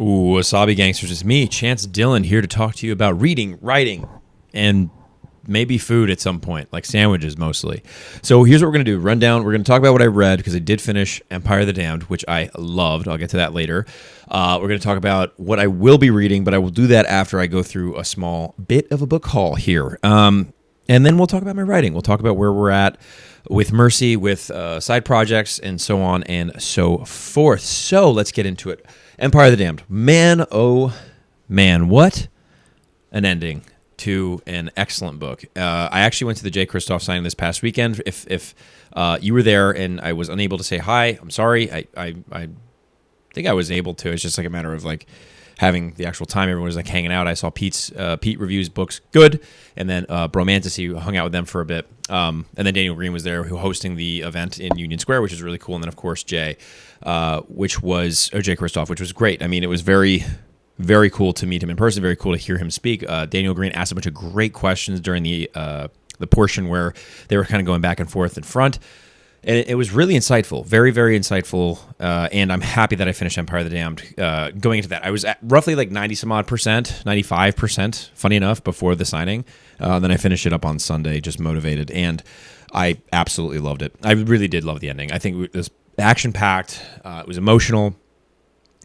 Ooh, Wasabi Gangsters, it's me, Chance Dillon, here to talk to you about reading, writing, and maybe food at some point, like sandwiches mostly. So here's what we're going to do. Rundown, we're going to talk about what I read, because I did finish Empire of the Damned, which I loved. I'll get to that later. We're going to talk about what I will be reading, but I will do that after I go through a small bit of a book haul here. And then we'll talk about my writing. We'll talk about where we're at with Mercy, with side projects, and so on and so forth. So let's get into it. Empire of the Damned. Man, oh man, what an ending to an excellent book. I actually went to the J. Kristoff signing this past weekend. If you were there and I was unable to say hi, I'm sorry. I think I was able to. It's just like a matter of like having the actual time. Everyone was like hanging out. I saw Pete reviews books good, and then Bromantasy hung out with them for a bit. And then Daniel Green was there, who hosting the event in Union Square, which is really cool. And then of course Jay, J. Kristoff, which was great. I mean, it was very, very cool to meet him in person. Very cool to hear him speak. Daniel Green asked a bunch of great questions during the portion where they were kind of going back and forth in front. And it was really insightful, very, very insightful, and I'm happy that I finished Empire of the Damned. Going into that, I was at roughly like 90-some-odd percent, 95%, funny enough, before the signing. Then I finished it up on Sunday, just motivated, and I absolutely loved it. I really did love the ending. I think it was action-packed, it was emotional.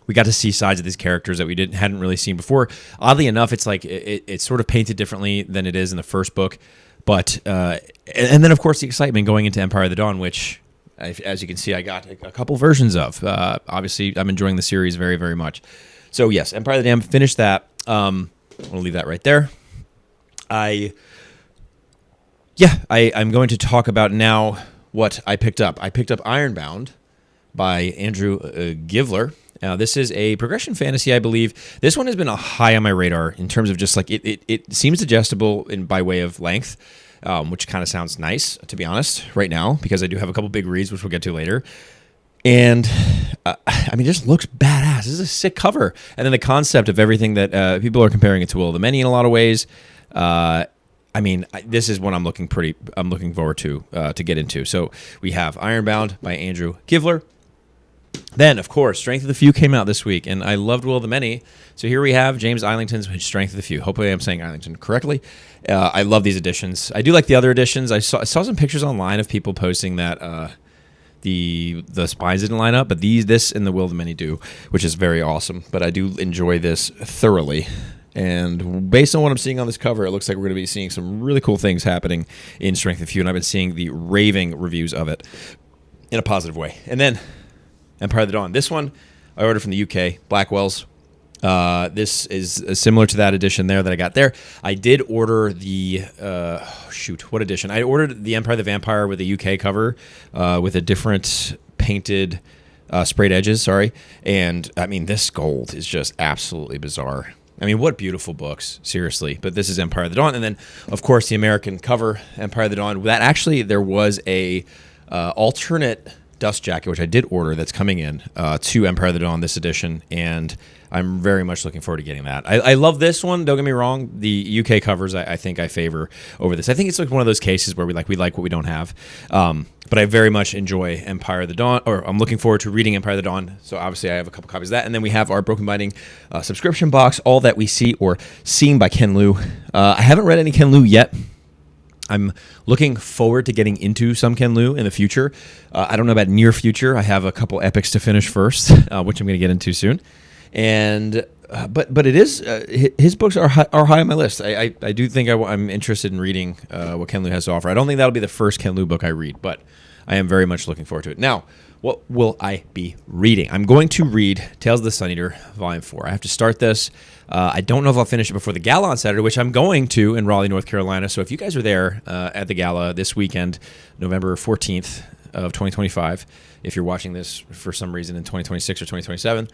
We got to see sides of these characters that we hadn't really seen before. Oddly enough, it's like it's sort of painted differently than it is in the first book. But, and then, of course, the excitement going into Empire of the Dawn, which, as you can see, I got a couple versions of. Obviously, I'm enjoying the series very, very much. So, yes, Empire of the Damned, finished that. I'm going to leave that right there. I'm going to talk about now what I picked up. I picked up Ironbound by Andrew Givler. This is a progression fantasy, I believe. This one has been high on my radar in terms of just like it seems digestible by way of length, which kind of sounds nice, to be honest, right now, because I do have a couple big reads, which we'll get to later. And I mean, it just looks badass. This is a sick cover. And then the concept of everything that people are comparing it to Will of the Many in a lot of ways. I mean, this is what I'm looking forward to get into. So we have Ironbound by Andrew Givler. Then, of course, Strength of the Few came out this week, and I loved Will of the Many. So here we have James Islington's Strength of the Few. Hopefully I'm saying Islington correctly. I love these editions. I do like the other editions. I saw some pictures online of people posting that the spines didn't line up, but this and the Will of the Many do, which is very awesome. But I do enjoy this thoroughly. And based on what I'm seeing on this cover, it looks like we're going to be seeing some really cool things happening in Strength of the Few, and I've been seeing the raving reviews of it in a positive way. And then Empire of the Dawn. This one I ordered from the UK, Blackwell's. This is similar to that edition there that I got there. I did order the what edition? I ordered the Empire of the Vampire with a UK cover with a different painted sprayed edges. Sorry, and I mean this gold is just absolutely bizarre. I mean, what beautiful books, seriously. But this is Empire of the Dawn, and then of course the American cover, Empire of the Dawn. That actually there was a alternate dust jacket, which I did order, that's coming in to Empire of the Dawn this edition, and I'm very much looking forward to getting that. I love this one, don't get me wrong. The UK covers I think I favor over this. I think it's like one of those cases where we like what we don't have, but I very much enjoy Empire of the Dawn, or I'm looking forward to reading Empire of the Dawn, so obviously I have a couple copies of that, and then we have our Broken Binding subscription box, All That We See or Seen by Ken Lieu. I haven't read any Ken Lieu yet. I'm looking forward to getting into some Ken Lieu in the future. I don't know about near future. I have a couple epics to finish first, which I'm going to get into soon. And but it is his books are high on my list. I do think I'm interested in reading what Ken Lieu has to offer. I don't think that'll be the first Ken Lieu book I read, but I am very much looking forward to it. Now, what will I be reading? I'm going to read Tales of the Sun Eater, Volume 4. I have to start this. I don't know if I'll finish it before the gala on Saturday, which I'm going to in Raleigh, North Carolina. So if you guys are there at the gala this weekend, November 14th of 2025, if you're watching this for some reason in 2026 or 2027,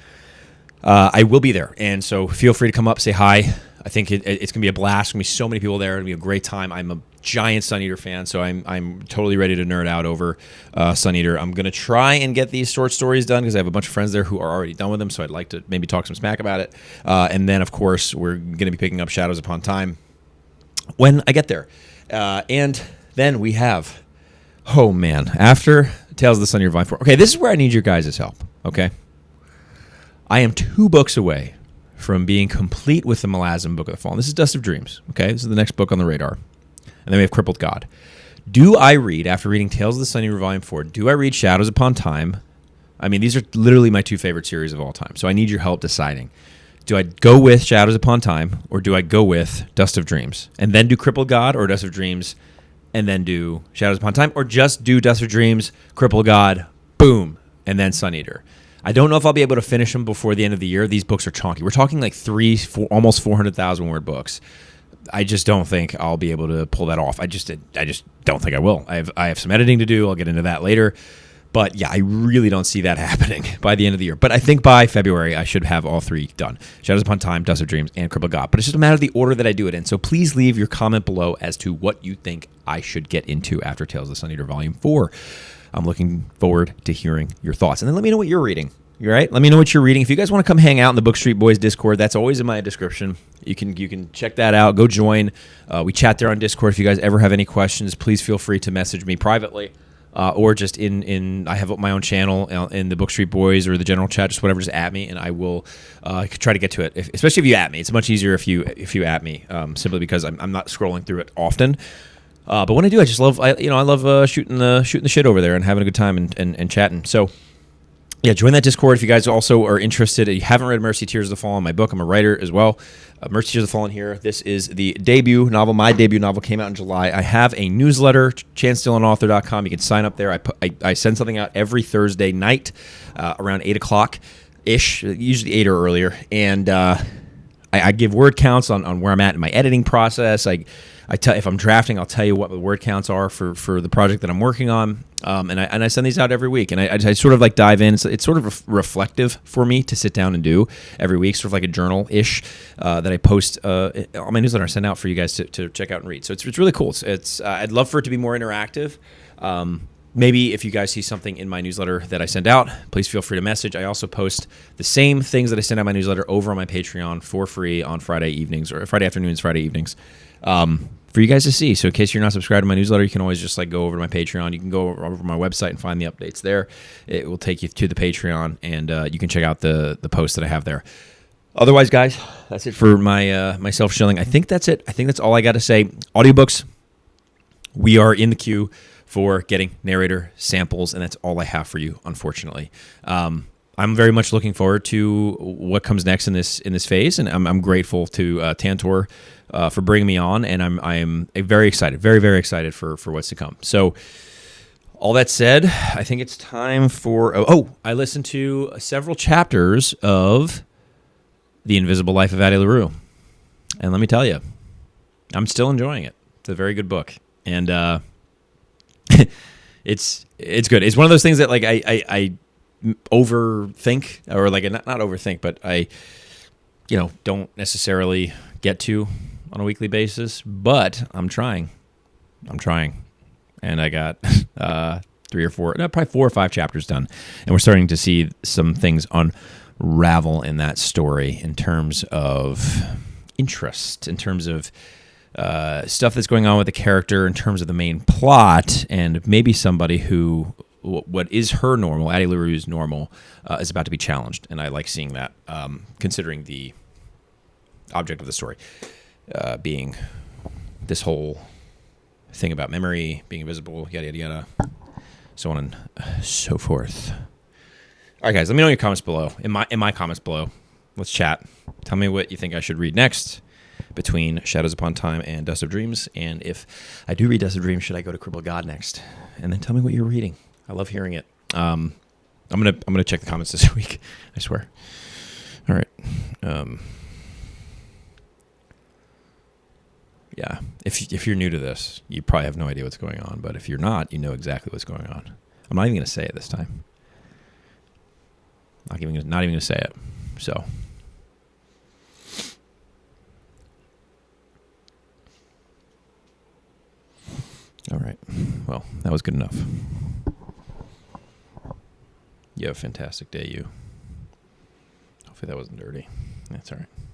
I will be there. And so feel free to come up, say hi. I think it's going to be a blast. There's going to be so many people there. It's going to be a great time. I'm a giant Sun Eater fan, so I'm totally ready to nerd out over Sun Eater. I'm going to try and get these short stories done because I have a bunch of friends there who are already done with them, so I'd like to maybe talk some smack about it. And then, of course, we're going to be picking up Shadows Upon Time when I get there. And then we have, oh man, after Tales of the Sun Eater Volume 4. Okay, this is where I need your guys' help, okay? I am 2 books away from being complete with the Malazan Book of the Fallen. This is Dust of Dreams. Okay, this is the next book on the radar. And then we have Crippled God. Do I read, after reading Tales of the Sun Eater Volume 4, do I read Shadows Upon Time? I mean, these are literally my 2 favorite series of all time. So I need your help deciding. Do I go with Shadows Upon Time, or do I go with Dust of Dreams? And then do Crippled God, or Dust of Dreams, and then do Shadows Upon Time? Or just do Dust of Dreams, Crippled God, boom, and then Sun Eater? I don't know if I'll be able to finish them before the end of the year. These books are chunky. We're talking like almost 400,000 word books. I just don't think I'll be able to pull that off. I just don't think I will. I have some editing to do. I'll get into that later. But yeah, I really don't see that happening by the end of the year. But I think by February, I should have all 3 done. Shadows Upon Time, Dust of Dreams, and Crippled God. But it's just a matter of the order that I do it in. So please leave your comment below as to what you think I should get into after Tales of the Sun Eater Volume 4. I'm looking forward to hearing your thoughts. And then let me know what you're reading. All right? Let me know what you're reading. If you guys want to come hang out in the Book Street Boys Discord, that's always in my description. You can check that out. Go join. We chat there on Discord. If you guys ever have any questions, please feel free to message me privately. Or just I have my own channel in the Book Street Boys or the general chat, just whatever, just at me, and I will try to get to it. Especially if you at me, it's much easier if you at me, simply because I'm not scrolling through it often. But when I do, I just love I love shooting the shit over there and having a good time and chatting. So yeah, join that Discord if you guys also are interested. If you haven't read Mercy Tears of the Fallen, my book, I'm a writer as well. Mercy Tears of the Fallen here. This is the debut novel. My debut novel came out in July. I have a newsletter, chancedillonauthor.com. You can sign up there. I send something out every Thursday night around 8 o'clock-ish, usually 8 or earlier. And I give word counts on where I'm at in my editing process. If I'm drafting, I'll tell you what the word counts are for the project that I'm working on. And I send these out every week, and I sort of like dive in. It's sort of reflective for me to sit down and do every week, sort of like a journal-ish that I post on my newsletter. I send out for you guys to check out and read. So it's really cool. I'd love for it to be more interactive. Maybe if you guys see something in my newsletter that I send out, please feel free to message. I also post the same things that I send out in my newsletter over on my Patreon for free on Friday evenings, or Friday afternoons, Friday evenings, for you guys to see. So in case you're not subscribed to my newsletter, you can always just go over to my Patreon. You can go over to my website and find the updates there. It will take you to the Patreon, and you can check out the posts that I have there. Otherwise, guys, that's it for my self-shilling. I think that's it. I think that's all I got to say. Audiobooks, we are in the queue for getting narrator samples, and that's all I have for you, unfortunately. I'm very much looking forward to what comes next in this phase, and I'm grateful to Tantor for bringing me on, and I'm very excited, very, very excited for what's to come. So all that said, I think it's time for... I listened to several chapters of The Invisible Life of Adie Larue, and let me tell you, I'm still enjoying it. It's a very good book, and it's good. It's one of those things that I overthink, or not overthink, but I don't necessarily get to on a weekly basis, but I'm trying, and I got 3 or 4, probably 4 or 5 chapters done, and we're starting to see some things unravel in that story in terms of interest, in terms of stuff that's going on with the character, in terms of the main plot, and maybe somebody who, what is her normal, Adie Larue's normal, is about to be challenged. And I like seeing that, considering the object of the story being this whole thing about memory, being invisible, yada, yada, yada, so on and so forth. All right, guys, let me know in your comments below. In my comments below, let's chat. Tell me what you think I should read next between Shadows Upon Time and Dust of Dreams. And if I do read Dust of Dreams, should I go to Crippled God next? And then tell me what you're reading. I love hearing it. I'm gonna check the comments this week, I swear. All right. Yeah. If you're new to this, you probably have no idea what's going on. But if you're not, you know exactly what's going on. I'm not even gonna say it this time. Not even gonna say it. So. All right. Well, that was good enough. You have a fantastic day, you. Hopefully that wasn't dirty. That's all right.